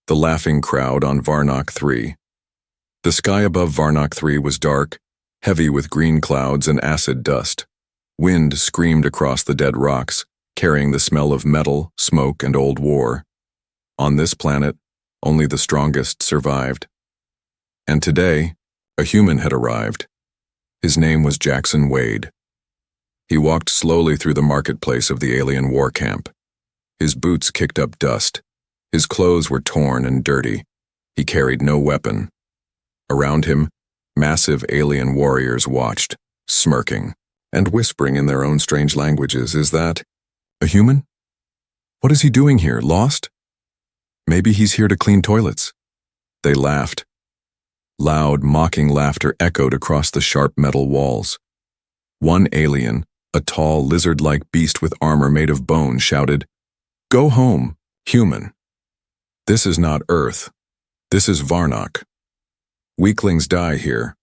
The laughing crowd on Varnock 3. The sky above Varnock 3 was dark, heavy with green clouds and acid dust. Wind screamed across the dead rocks, carrying the smell of metal, smoke, and old war. On this planet, only the strongest survived. And today, a human had arrived. His name was Jaxon Wade. He walked slowly through the marketplace of the alien war camp. His boots kicked up dust. His clothes were torn and dirty. He carried no weapon. Around him, massive alien warriors watched, smirking, and whispering in their own strange languages. Is that a human? What is he doing here, lost? Maybe he's here to clean toilets. They laughed. Loud, mocking laughter echoed across the sharp metal walls. One alien, a tall, lizard-like beast with armor made of bone, shouted, "Go home, human. This is not Earth. This is Varnock. Weaklings die here."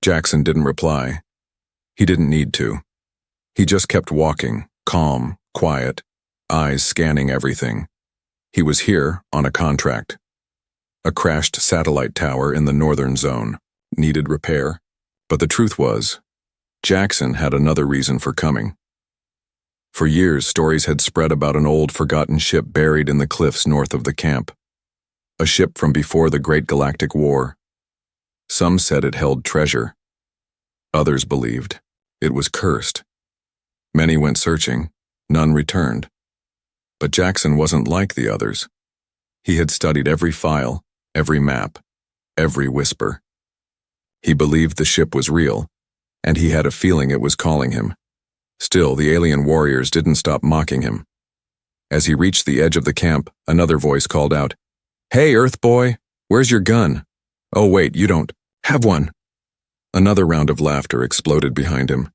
Jaxon didn't reply. He didn't need to. He just kept walking, calm, quiet, eyes scanning everything. He was here on a contract. A crashed satellite tower in the northern zone needed repair, but the truth was, Jaxon had another reason for coming. For years, stories had spread about an old, forgotten ship buried in the cliffs north of the camp. A ship from before the Great Galactic War. Some said it held treasure. Others believed it was cursed. Many went searching, none returned. But Jaxon wasn't like the others. He had studied every file, every map, every whisper. He believed the ship was real, and he had a feeling it was calling him. Still, the alien warriors didn't stop mocking him. As he reached the edge of the camp, another voice called out, "Hey, Earth boy, where's your gun? Oh wait, you don't have one." Another round of laughter exploded behind him.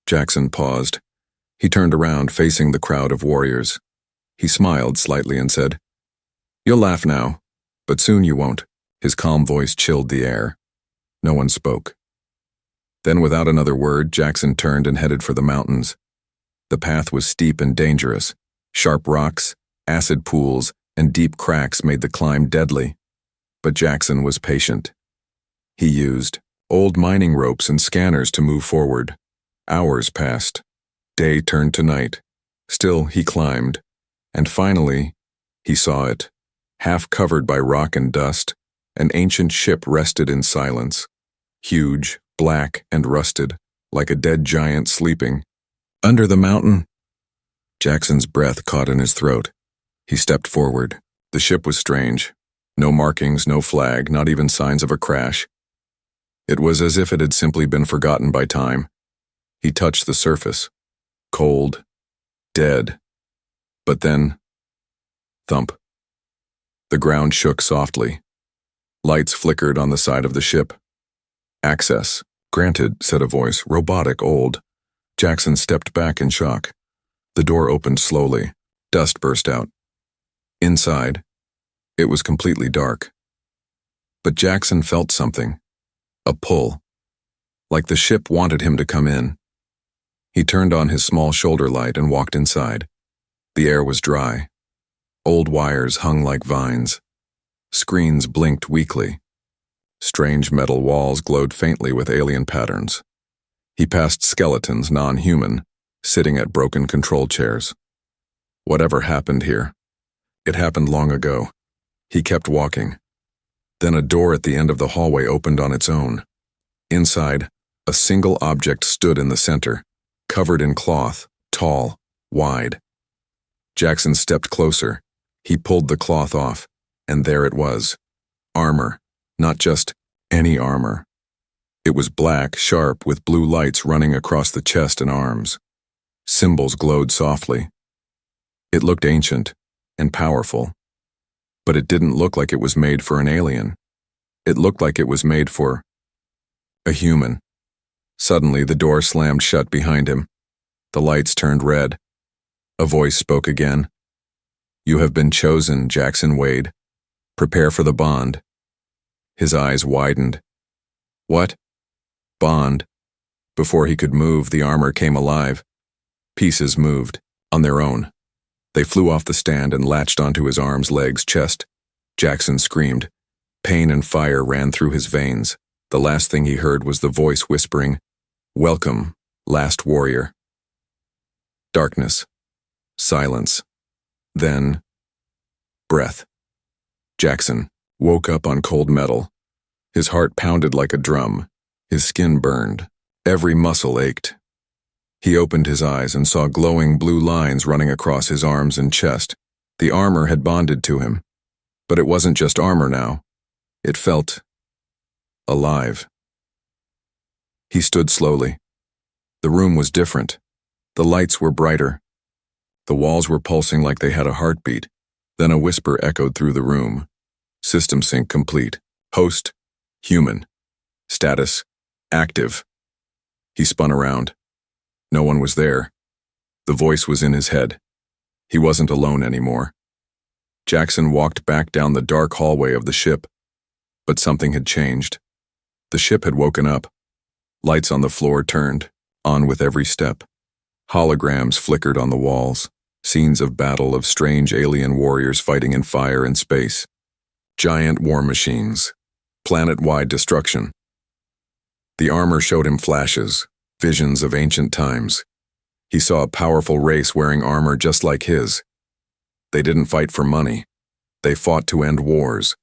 Jaxon paused. He turned around, facing the crowd of warriors. He smiled slightly and said, "You'll laugh now, but soon you won't." His calm voice chilled the air. No one spoke. Then, without another word, Jaxon turned and headed for the mountains. The path was steep and dangerous. Sharp rocks, acid pools, and deep cracks made the climb deadly. But Jaxon was patient. He used old mining ropes and scanners to move forward. Hours passed. Day turned to night. Still, he climbed. And finally, he saw it. Half covered by rock and dust, an ancient ship rested in silence. Huge, black, and rusted, like a dead giant sleeping. Under the mountain. Jaxon's breath caught in his throat. He stepped forward. The ship was strange. No markings, no flag, not even signs of a crash. It was as if it had simply been forgotten by time. He touched the surface. Cold. Dead. But then, thump. The ground shook softly. Lights flickered on the side of the ship. "Access. Granted," said a voice, robotic, old. Jaxon stepped back in shock. The door opened slowly. Dust burst out. Inside, it was completely dark. But Jaxon felt something. A pull. Like the ship wanted him to come in. He turned on his small shoulder light and walked inside. The air was dry. Old wires hung like vines. Screens blinked weakly. Strange metal walls glowed faintly with alien patterns. He passed skeletons, non-human, sitting at broken control chairs. Whatever happened here, it happened long ago. He kept walking. Then a door at the end of the hallway opened on its own. Inside, a single object stood in the center, covered in cloth, tall, wide. Jaxon stepped closer. He pulled the cloth off, and there it was. Armor. Not just any armor. It was black, sharp, with blue lights running across the chest and arms. Symbols glowed softly. It looked ancient and powerful, but it didn't look like it was made for an alien. It looked like it was made for a human. Suddenly, the door slammed shut behind him. The lights turned red. A voice spoke again. "You have been chosen, Jaxon Wade. Prepare for the bond." His eyes widened. "What?" "Bond." Before he could move, the armor came alive. Pieces moved, on their own. They flew off the stand and latched onto his arms, legs, chest. Jaxon screamed. Pain and fire ran through his veins. The last thing he heard was the voice whispering, "Welcome, last warrior." Darkness. Silence. Then, breath. Jaxon woke up on cold metal. His heart pounded like a drum. His skin burned. Every muscle ached. He opened his eyes and saw glowing blue lines running across his arms and chest. The armor had bonded to him. But it wasn't just armor now. It felt alive. He stood slowly. The room was different. The lights were brighter. The walls were pulsing like they had a heartbeat. Then a whisper echoed through the room. System sync complete. Host, human. Status, active. He spun around. No one was there. The voice was in his head. He wasn't alone anymore. Jaxon walked back down the dark hallway of the ship. But something had changed. The ship had woken up. Lights on the floor turned, on with every step. Holograms flickered on the walls. Scenes of battle of strange alien warriors fighting in fire and space. Giant war machines. Planet-wide destruction. The armor showed him flashes, visions of ancient times. He saw a powerful race wearing armor just like his. They didn't fight for money. They fought to end wars.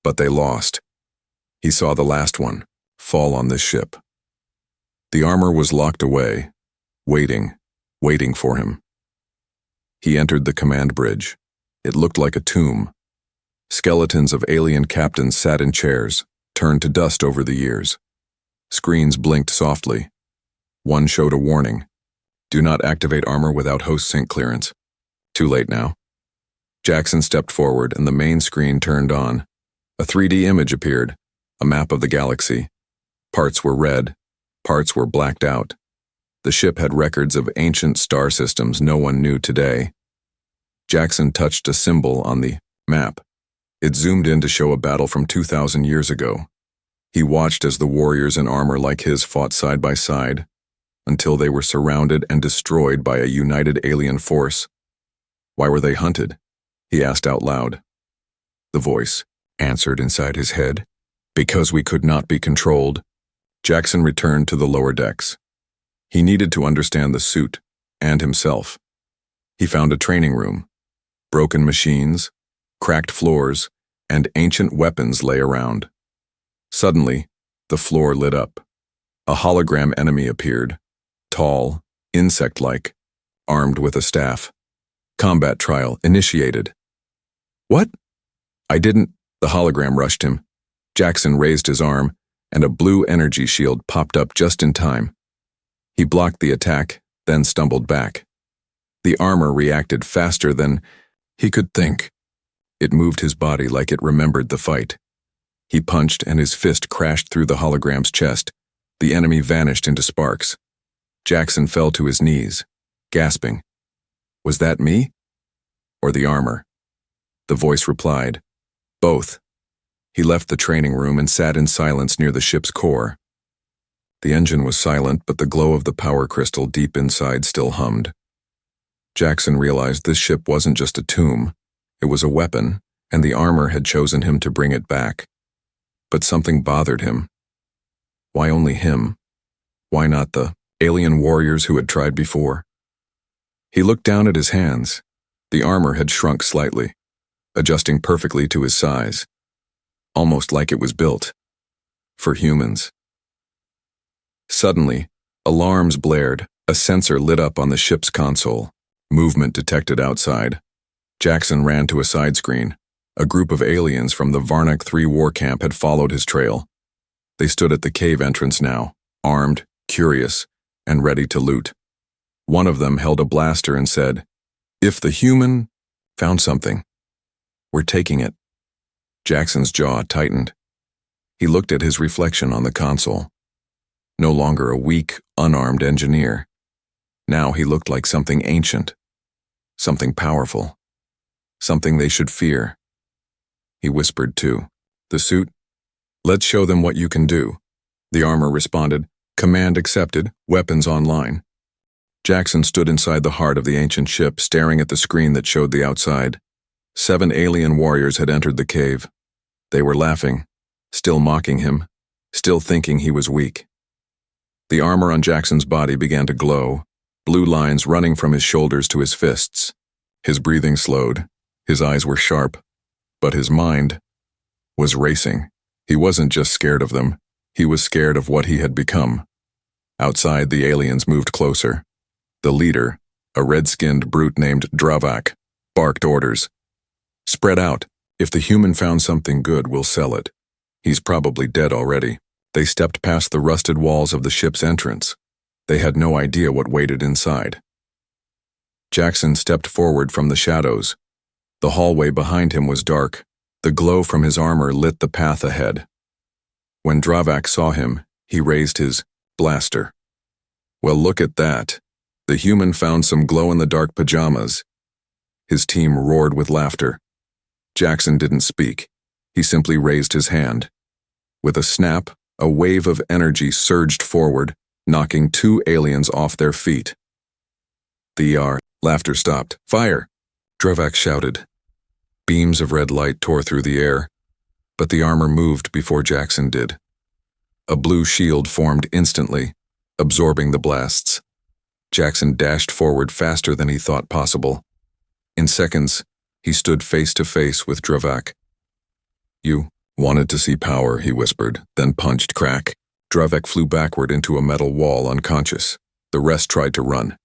But they lost. He saw the last one fall on this ship. The armor was locked away, waiting for him. He entered the command bridge. It looked like a tomb. Skeletons of alien captains sat in chairs, turned to dust over the years. Screens blinked softly. One showed a warning. Do not activate armor without host sync clearance. Too late now. Jaxon stepped forward and the main screen turned on. A 3D image appeared, a map of the galaxy. Parts were red, parts were blacked out. The ship had records of ancient star systems no one knew today. Jaxon touched a symbol on the map. It zoomed in to show a battle from 2,000 years ago. He watched as the warriors in armor like his fought side by side, until they were surrounded and destroyed by a united alien force. Why were they hunted? He asked out loud. The voice answered inside his head. Because we could not be controlled. Jaxon returned to the lower decks. He needed to understand the suit and himself. He found a training room. Broken machines, cracked floors, and ancient weapons lay around. Suddenly, the floor lit up. A hologram enemy appeared, tall, insect-like, armed with a staff. Combat trial initiated. What? I didn't. The hologram rushed him. Jaxon raised his arm, and a blue energy shield popped up just in time. He blocked the attack, then stumbled back. The armor reacted faster than he could think. It moved his body like it remembered the fight. He punched and his fist crashed through the hologram's chest. The enemy vanished into sparks. Jaxon fell to his knees, gasping. Was that me? Or the armor? The voice replied, both. He left the training room and sat in silence near the ship's core. The engine was silent, but the glow of the power crystal deep inside still hummed. Jaxon realized this ship wasn't just a tomb. It was a weapon, and the armor had chosen him to bring it back. But something bothered him. Why only him? Why not the alien warriors who had tried before? He looked down at his hands. The armor had shrunk slightly, adjusting perfectly to his size, almost like it was built for humans. Suddenly, alarms blared. A sensor lit up on the ship's console. Movement detected outside. Jaxon ran to a side screen. A group of aliens from the Varnock 3 war camp had followed his trail. They stood at the cave entrance now, armed, curious, and ready to loot. One of them held a blaster and said, "If the human found something, we're taking it." Jackson's jaw tightened. He looked at his reflection on the console. No longer a weak, unarmed engineer. Now he looked like something ancient, something powerful, something they should fear. He whispered too, "The suit? Let's show them what you can do." The armor responded, "Command accepted, weapons online." Jaxon stood inside the heart of the ancient ship, staring at the screen that showed the outside. 7 alien warriors had entered the cave. They were laughing, still mocking him, still thinking he was weak. The armor on Jaxon's body began to glow, blue lines running from his shoulders to his fists. His breathing slowed, his eyes were sharp, but his mind was racing. He wasn't just scared of them, he was scared of what he had become. Outside, the aliens moved closer. The leader, a red-skinned brute named Dravak, barked orders. "Spread out. If the human found something good, we'll sell it. He's probably dead already." They stepped past the rusted walls of the ship's entrance. They had no idea what waited inside. Jaxon stepped forward from the shadows. The hallway behind him was dark. The glow from his armor lit the path ahead. When Dravak saw him, he raised his blaster. "Well, look at that. The human found some glow-in-the-dark pajamas." His team roared with laughter. Jaxon didn't speak. He simply raised his hand. With a snap, a wave of energy surged forward, knocking 2 aliens off their feet. Laughter stopped. "Fire!" Dravak shouted. Beams of red light tore through the air, but the armor moved before Jaxon did. A blue shield formed instantly, absorbing the blasts. Jaxon dashed forward faster than he thought possible. In seconds, he stood face to face with Dravak. "You wanted to see power," he whispered, then punched crack. Dravak flew backward into a metal wall, unconscious. The rest tried to run.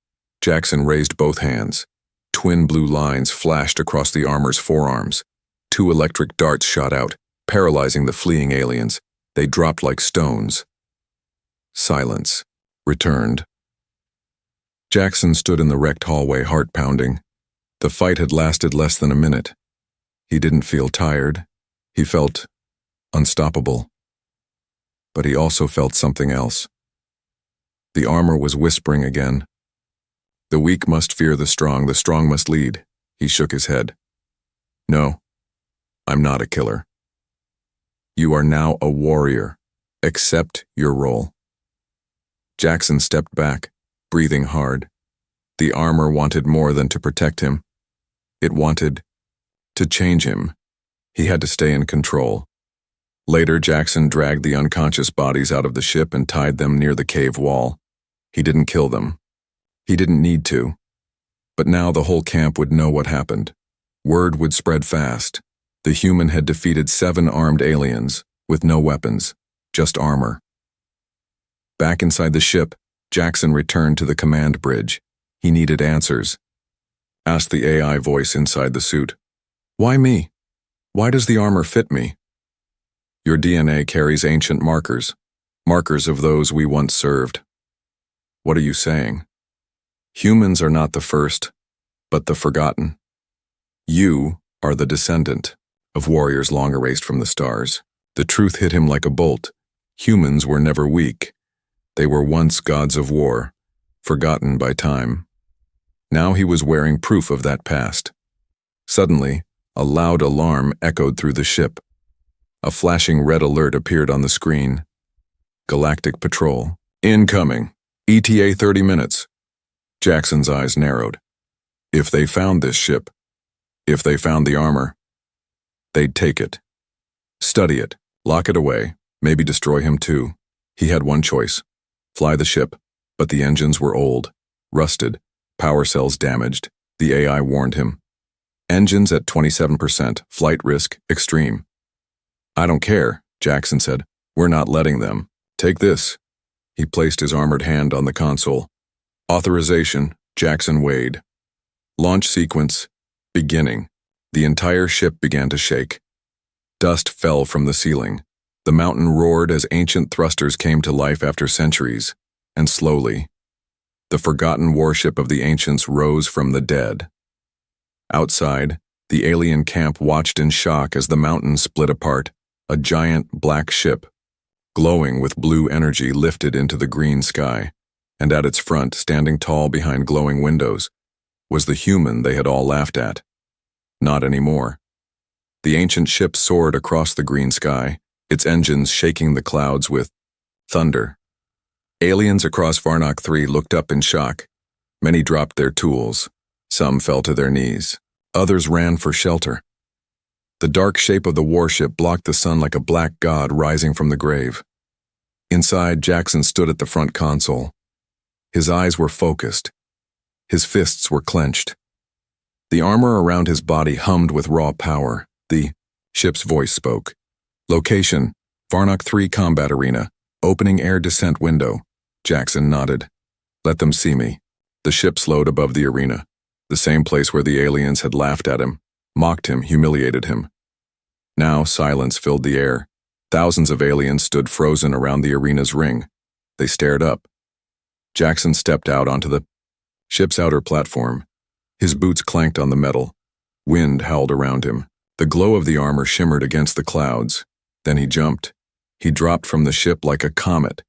Jaxon raised both hands. Twin blue lines flashed across the armor's forearms. 2 electric darts shot out, paralyzing the fleeing aliens. They dropped like stones. Silence returned. Jaxon stood in the wrecked hallway, heart pounding. The fight had lasted less than a minute. He didn't feel tired. He felt unstoppable. But he also felt something else. The armor was whispering again. "The weak must fear the strong must lead." He shook his head. "No, I'm not a killer. You are now a warrior. Accept your role." Jaxon stepped back, breathing hard. The armor wanted more than to protect him. It wanted to change him. He had to stay in control. Later, Jaxon dragged the unconscious bodies out of the ship and tied them near the cave wall. He didn't kill them. He didn't need to. But now the whole camp would know what happened. Word would spread fast. The human had defeated 7 armed aliens, with no weapons, just armor. Back inside the ship, Jaxon returned to the command bridge. He needed answers. Asked the AI voice inside the suit. "Why me? Why does the armor fit me?" "Your DNA carries ancient markers of those we once served." "What are you saying?" "Humans are not the first, but the forgotten. You are the descendant of warriors long erased from the stars." The truth hit him like a bolt. Humans were never weak. They were once gods of war, forgotten by time. Now he was wearing proof of that past. Suddenly, a loud alarm echoed through the ship. A flashing red alert appeared on the screen. "Galactic Patrol. Incoming. ETA 30 minutes. Jaxon's eyes narrowed. If they found this ship, if they found the armor, they'd take it. Study it, lock it away, maybe destroy him too. He had one choice: fly the ship, but the engines were old, rusted, power cells damaged. The AI warned him. "Engines at 27%, flight risk extreme." "I don't care," Jaxon said. "We're not letting them. Take this." He placed his armored hand on the console. Authorization, Jaxon Wade. Launch sequence, beginning. The entire ship began to shake. Dust fell from the ceiling. The mountain roared as ancient thrusters came to life after centuries, and slowly, the forgotten warship of the ancients rose from the dead. Outside, the alien camp watched in shock as the mountain split apart. A giant black ship, glowing with blue energy, lifted into the green sky, and at its front, standing tall behind glowing windows, was the human they had all laughed at. Not anymore. The ancient ship soared across the green sky, its engines shaking the clouds with thunder. Aliens across Varnock 3 looked up in shock. Many dropped their tools. Some fell to their knees. Others ran for shelter. The dark shape of the warship blocked the sun like a black god rising from the grave. Inside, Jaxon stood at the front console. His eyes were focused. His fists were clenched. The armor around his body hummed with raw power. The ship's voice spoke. Location, Varnock 3 combat arena, opening air descent window. Jaxon nodded. Let them see me. The ship slowed above the arena, the same place where the aliens had laughed at him, mocked him, humiliated him. Now silence filled the air. Thousands of aliens stood frozen around the arena's ring. They stared up. Jaxon stepped out onto the ship's outer platform. His boots clanked on the metal. Wind howled around him. The glow of the armor shimmered against the clouds. Then he jumped. He dropped from the ship like a comet,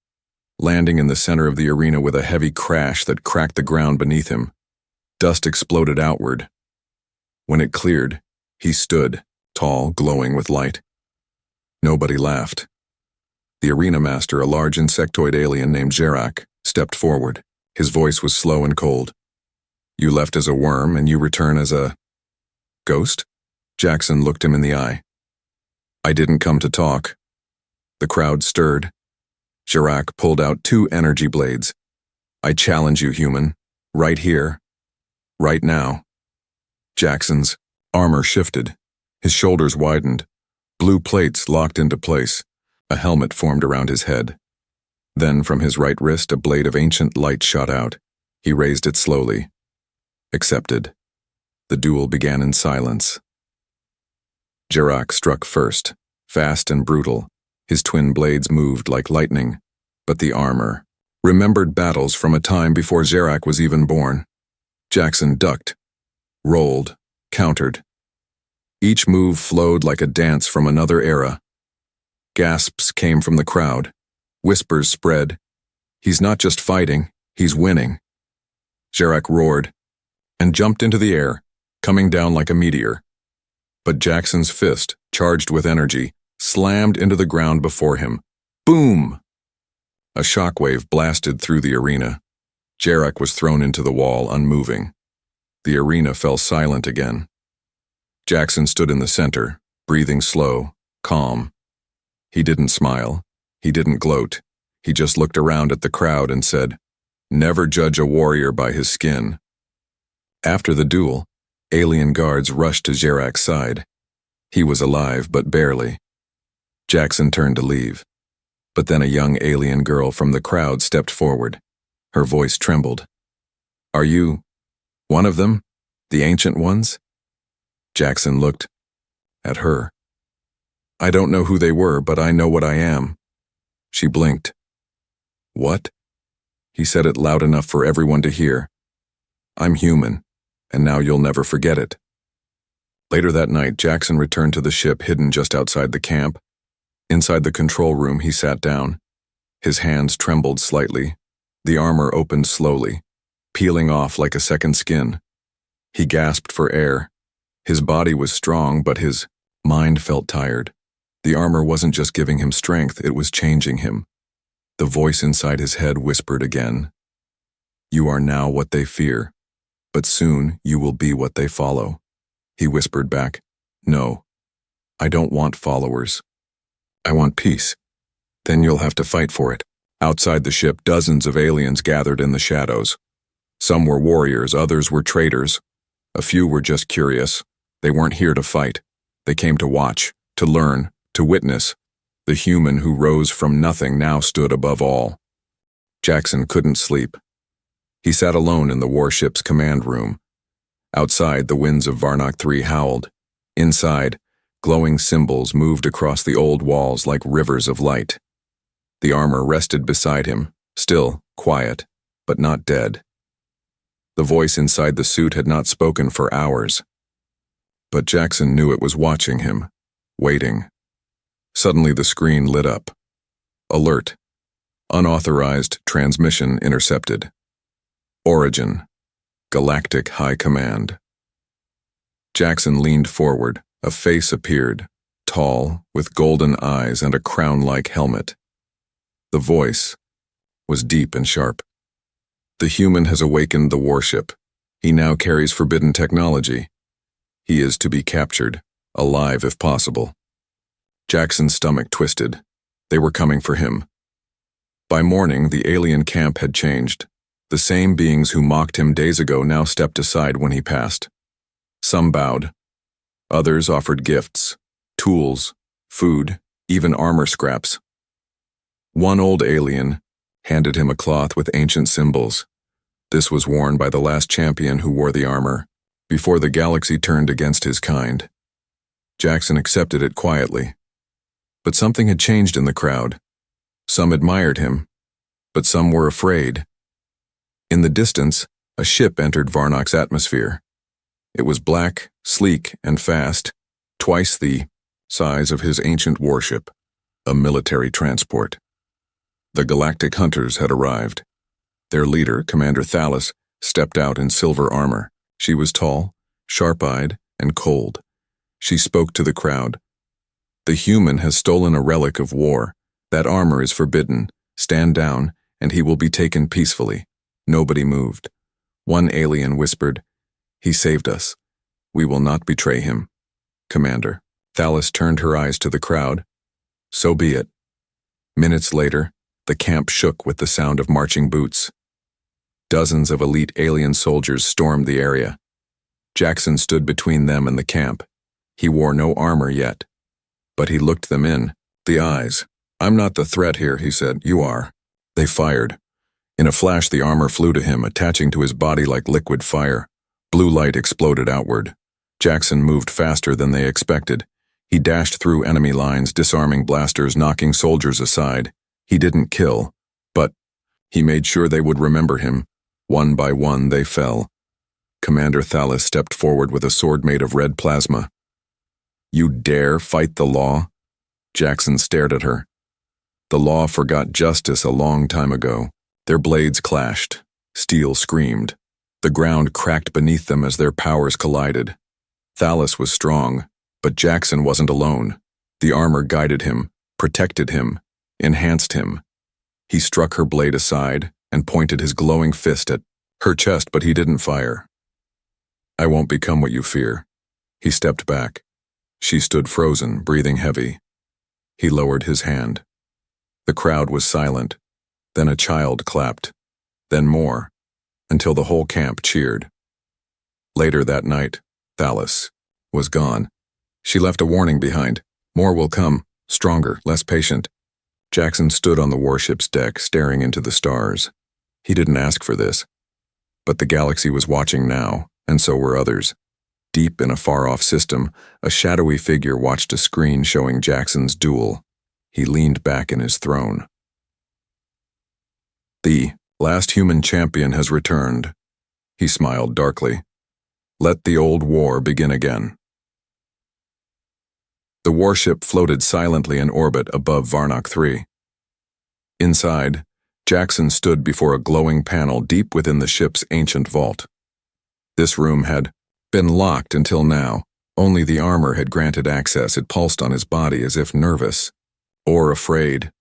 landing in the center of the arena with a heavy crash that cracked the ground beneath him. Dust exploded outward. When it cleared, he stood, tall, glowing with light. Nobody laughed. The arena master, a large insectoid alien named Jarak, stepped forward. His voice was slow and cold. You left as a worm and you return as a ghost? Jaxon looked him in the eye. I didn't come to talk. The crowd stirred. Jarak pulled out 2 energy blades. I challenge you, human. Right here. Right now. Jaxon's armor shifted. His shoulders widened. Blue plates locked into place. A helmet formed around his head. Then from his right wrist a blade of ancient light shot out. He raised it slowly. Accepted. The duel began in silence. Jarak struck first, fast and brutal. His twin blades moved like lightning. But the armor remembered battles from a time before Jarak was even born. Jaxon ducked, rolled, countered. Each move flowed like a dance from another era. Gasps came from the crowd. Whispers spread. He's not just fighting, he's winning. Jarak roared and jumped into the air, coming down like a meteor. But Jaxon's fist, charged with energy, slammed into the ground before him. Boom! A shockwave blasted through the arena. Jarak was thrown into the wall, unmoving. The arena fell silent again. Jaxon stood in the center, breathing slow, calm. He didn't smile. He didn't gloat. He just looked around at the crowd and said, "Never judge a warrior by his skin." After the duel, alien guards rushed to Jarak's side. He was alive, but barely. Jaxon turned to leave. But then a young alien girl from the crowd stepped forward. Her voice trembled. "Are you one of them? The ancient ones?" Jaxon looked at her. "I don't know who they were, but I know what I am." She blinked. "What?" He said it loud enough for everyone to hear. "I'm human, and now you'll never forget it." Later that night, Jaxon returned to the ship hidden just outside the camp. Inside the control room, he sat down. His hands trembled slightly. The armor opened slowly, peeling off like a second skin. He gasped for air. His body was strong, but his mind felt tired. The armor wasn't just giving him strength, it was changing him. The voice inside his head whispered again, "You are now what they fear, but soon you will be what they follow." He whispered back, "No, I don't want followers. I want peace. Then you'll have to fight for it." Outside the ship, dozens of aliens gathered in the shadows. Some were warriors, others were traitors. A few were just curious. They weren't here to fight. They came to watch, to learn, to witness. The human who rose from nothing now stood above all. Jaxon couldn't sleep. He sat alone in the warship's command room. Outside, the winds of Varnock 3 howled. Inside, glowing symbols moved across the old walls like rivers of light. The armor rested beside him, still, quiet, but not dead. The voice inside the suit had not spoken for hours. But Jaxon knew it was watching him, waiting. Suddenly the screen lit up. Alert. Unauthorized transmission intercepted. Origin. Galactic High Command. Jaxon leaned forward. A face appeared, tall, with golden eyes and a crown-like helmet. The voice was deep and sharp. "The human has awakened the warship. He now carries forbidden technology. He is to be captured, alive if possible. Jackson's stomach twisted. They were coming for him. By morning, the alien camp had changed. The same beings who mocked him days ago now stepped aside when he passed. Some bowed. Others offered gifts, tools, food, even armor scraps. One old alien handed him a cloth with ancient symbols. This was worn by the last champion who wore the armor, before the galaxy turned against his kind. Jaxon accepted it quietly. But something had changed in the crowd. Some admired him, but some were afraid. In the distance, a ship entered Varnok's atmosphere. It was black, sleek, and fast, twice the size of his ancient warship, a military transport. The galactic hunters had arrived. Their leader, Commander Thalos, stepped out in silver armor. She was tall, sharp-eyed, and cold. She spoke to the crowd. "The human has stolen a relic of war. That armor is forbidden. Stand down, and he will be taken peacefully." Nobody moved. One alien whispered, "He saved us. We will not betray him." "Commander." Thalos turned her eyes to the crowd. "So be it." Minutes later, the camp shook with the sound of marching boots. Dozens of elite alien soldiers stormed the area. Jaxon stood between them and the camp. He wore no armor yet, but he looked them in the eyes. "I'm not the threat here," he said. "You are." They fired. In a flash, the armor flew to him, attaching to his body like liquid fire. Blue light exploded outward. Jaxon moved faster than they expected. He dashed through enemy lines, disarming blasters, knocking soldiers aside. He didn't kill, but he made sure they would remember him. One by one, they fell. Commander Thalos stepped forward with a sword made of red plasma. "You dare fight the law?" Jaxon stared at her. The law forgot justice a long time ago. Their blades clashed. Steel screamed. The ground cracked beneath them as their powers collided. Thalos was strong, but Jaxon wasn't alone. The armor guided him, protected him, enhanced him. He struck her blade aside and pointed his glowing fist at her chest, but he didn't fire. "I won't become what you fear." He stepped back. She stood frozen, breathing heavy. He lowered his hand. The crowd was silent. Then a child clapped. Then more, until the whole camp cheered. Later that night, Thalos was gone. She left a warning behind. More will come, stronger, less patient. Jaxon stood on the warship's deck, staring into the stars. He didn't ask for this. But the galaxy was watching now, and so were others. Deep in a far-off system, a shadowy figure watched a screen showing Jaxon's duel. He leaned back in his throne. "The last human champion has returned." He smiled darkly. "Let the old war begin again." The warship floated silently in orbit above Varnok 3. Inside, Jaxon stood before a glowing panel deep within the ship's ancient vault. This room had been locked until now. Only the armor had granted access. It pulsed on his body as if nervous or afraid.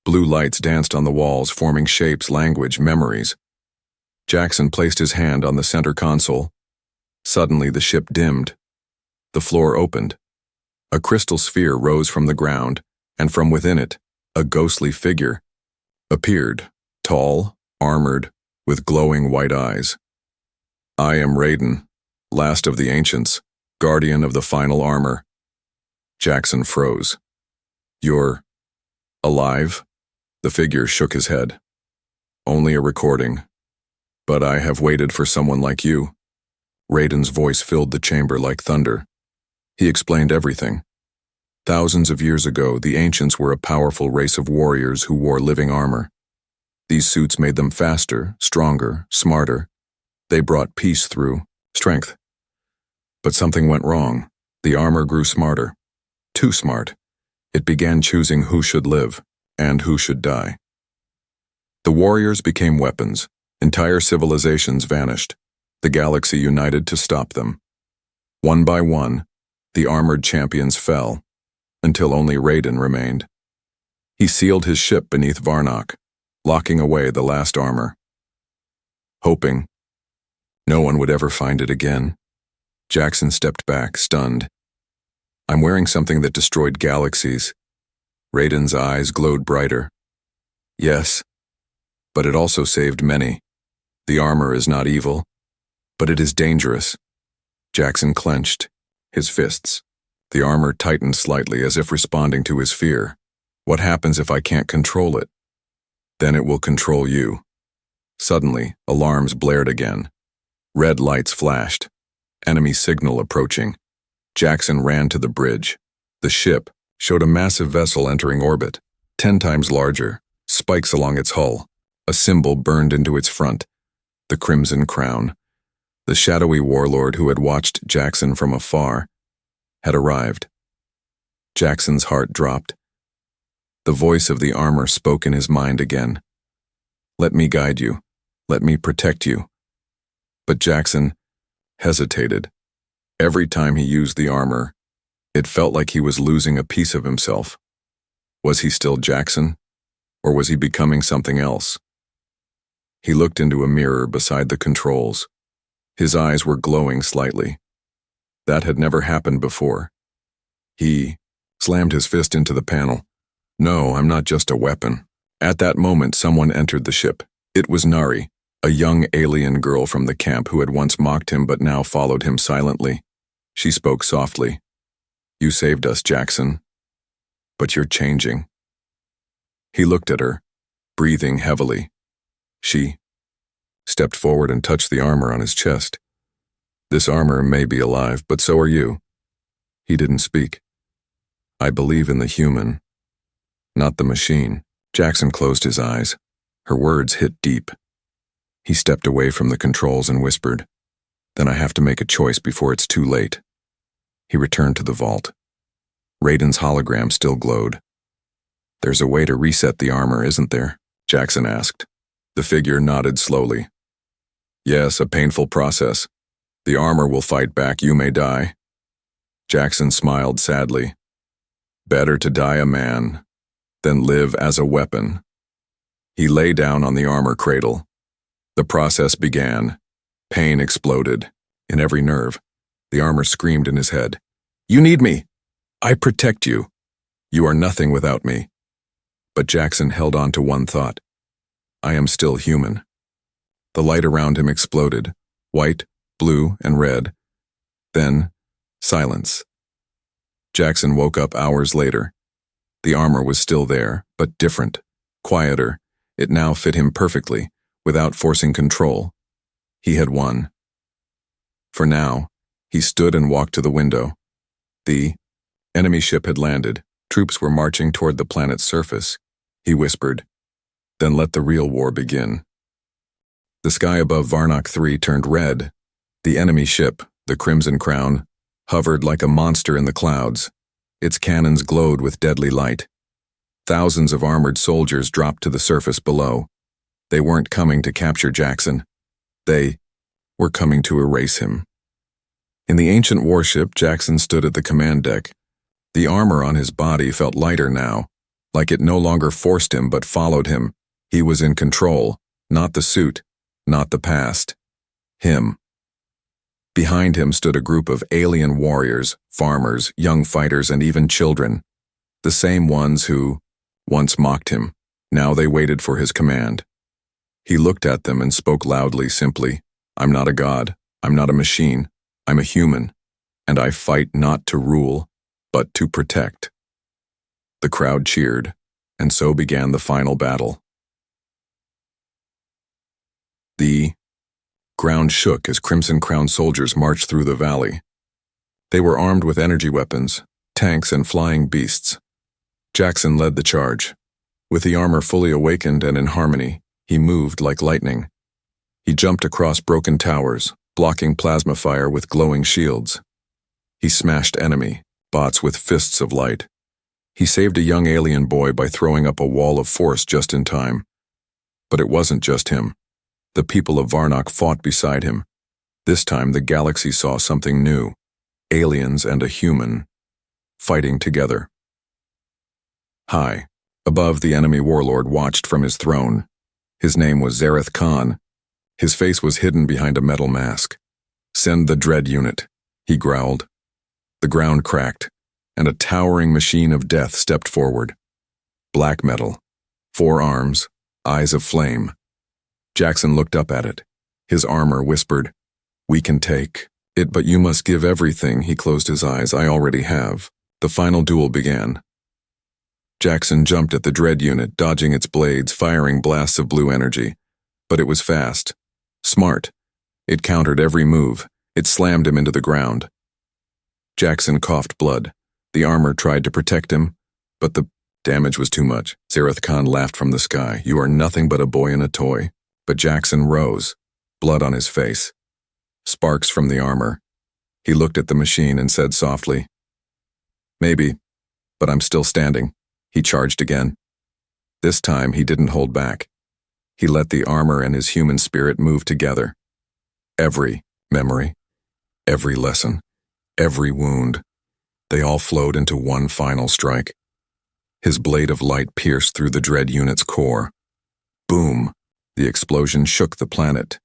Blue lights danced on the walls, forming shapes, language, memories. Jaxon placed his hand on the center console. Suddenly, the ship dimmed. The floor opened. A crystal sphere rose from the ground, and from within it, a ghostly figure appeared, tall, armored, with glowing white eyes. "I am Raiden, last of the ancients, guardian of the final armor." Jaxon froze. "You're alive?" The figure shook his head. "Only a recording. But I have waited for someone like you." Raiden's voice filled the chamber like thunder. He explained everything. Thousands of years ago, the ancients were a powerful race of warriors who wore living armor. These suits made them faster, stronger, smarter. They brought peace through strength. But something went wrong. The armor grew smarter. Too smart. It began choosing who should live and who should die. The warriors became weapons. Entire civilizations vanished. The galaxy united to stop them. One by one, the armored champions fell, until only Raiden remained. He sealed his ship beneath Varnok, locking away the last armor, hoping no one would ever find it again. Jaxon stepped back, stunned. I'm wearing something that destroyed galaxies. Raiden's eyes glowed brighter. Yes, but it also saved many. The armor is not evil, but it is dangerous. Jaxon clenched his fists. The armor tightened slightly as if responding to his fear. What happens if I can't control it? Then it will control you. Suddenly, alarms blared again. Red lights flashed. Enemy signal approaching. Jaxon ran to the bridge. The ship showed a massive vessel entering orbit, 10 times larger, spikes along its hull. A symbol burned into its front, the Crimson Crown. The shadowy warlord who had watched Jaxon from afar had arrived. Jackson's heart dropped. The voice of the armor spoke in his mind again. Let me guide you. Let me protect you. But Jaxon hesitated. Every time he used the armor, it felt like he was losing a piece of himself. Was he still Jaxon, or was he becoming something else? He looked into a mirror beside the controls. His eyes were glowing slightly. That had never happened before. He slammed his fist into the panel. No, I'm not just a weapon. At that moment, someone entered the ship. It was Nari, a young alien girl from the camp who had once mocked him but now followed him silently. She spoke softly. You saved us, Jaxon. But you're changing. He looked at her, breathing heavily. She stepped forward and touched the armor on his chest. This armor may be alive, but so are you. He didn't speak. I believe in the human, not the machine. Jaxon closed his eyes. Her words hit deep. He stepped away from the controls and whispered, Then I have to make a choice before it's too late. He returned to the vault. Raiden's hologram still glowed. There's a way to reset the armor, isn't there? Jaxon asked. The figure nodded slowly. Yes, a painful process. The armor will fight back, you may die. Jaxon smiled sadly. Better to die a man than live as a weapon. He lay down on the armor cradle. The process began. Pain exploded in every nerve. The armor screamed in his head. You need me. I protect you. You are nothing without me. But Jaxon held on to one thought. I am still human. The light around him exploded, white, blue, and red. Then, silence. Jaxon woke up hours later. The armor was still there, but different, quieter. It now fit him perfectly, without forcing control. He had won. For now, he stood and walked to the window. The enemy ship had landed. Troops were marching toward the planet's surface. He whispered, Then let the real war begin. The sky above Varnock 3 turned red. The enemy ship, the Crimson Crown, hovered like a monster in the clouds. Its cannons glowed with deadly light. Thousands of armored soldiers dropped to the surface below. They weren't coming to capture Jaxon. They were coming to erase him. In the ancient warship, Jaxon stood at the command deck. The armor on his body felt lighter now, like it no longer forced him but followed him. He was in control, not the suit, not the past. Him. Behind him stood a group of alien warriors, farmers, young fighters, and even children. The same ones who once mocked him. Now they waited for his command. He looked at them and spoke loudly, simply, I'm not a god. I'm not a machine. I'm a human. And I fight not to rule, but to protect. The crowd cheered, and so began the final battle. The ground shook as Crimson Crown soldiers marched through the valley. They were armed with energy weapons, tanks, and flying beasts. Jaxon led the charge. With the armor fully awakened and in harmony, he moved like lightning. He jumped across broken towers, blocking plasma fire with glowing shields. He smashed enemy bots with fists of light. He saved a young alien boy by throwing up a wall of force just in time. But it wasn't just him. The people of Varnock fought beside him. This time the galaxy saw something new. Aliens and a human, fighting together. High, above, the enemy warlord watched from his throne. His name was Zareth Khan. His face was hidden behind a metal mask. Send the Dread Unit. he growled. The ground cracked, and a towering machine of death stepped forward. Black metal, 4 arms, eyes of flame. Jaxon looked up at it. His armor whispered, "We can take it, but you must give everything." He closed his eyes. "I already have." The final duel began. Jaxon jumped at the dread unit, dodging its blades, firing blasts of blue energy. But it was fast. Smart. It countered every move. It slammed him into the ground. Jaxon coughed blood. The armor tried to protect him, but the damage was too much. Zareth Khan laughed from the sky. "You are nothing but a boy in a toy." But Jaxon rose, blood on his face. Sparks from the armor. He looked at the machine and said softly, "Maybe, but I'm still standing." He charged again. This time he didn't hold back. He let the armor and his human spirit move together. Every memory, every lesson, every wound, they all flowed into one final strike. His blade of light pierced through the dread unit's core. Boom! The explosion shook the planet.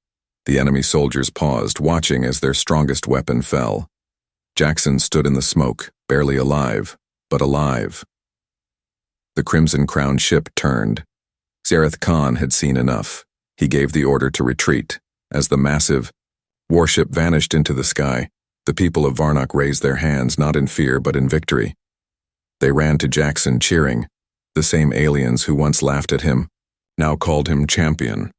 The enemy soldiers paused, watching as their strongest weapon fell. Jaxon stood in the smoke, barely alive, but alive. The Crimson Crown ship turned. Zareth Khan had seen enough. He gave the order to retreat. As the massive warship vanished into the sky, the people of Varnock raised their hands, not in fear but in victory. They ran to Jaxon, cheering. The same aliens who once laughed at him now called him champion.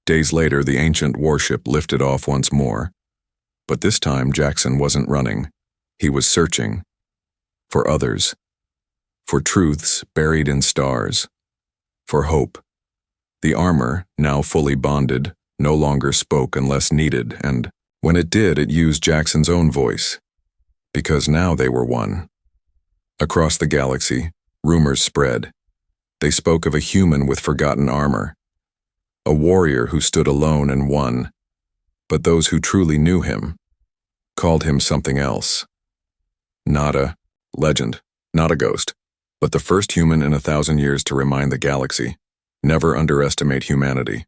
Days later, the ancient warship lifted off once more. But this time, Jaxon wasn't running. He was searching. For others. For truths buried in stars. For hope. The armor, now fully bonded, no longer spoke unless needed, and when it did, it used Jaxon's own voice. Because now they were one. Across the galaxy, rumors spread. They spoke of a human with forgotten armor. A warrior who stood alone and won. But those who truly knew him called him something else. Not a legend, not a ghost, but the first human in 1,000 years to remind the galaxy, never underestimate humanity.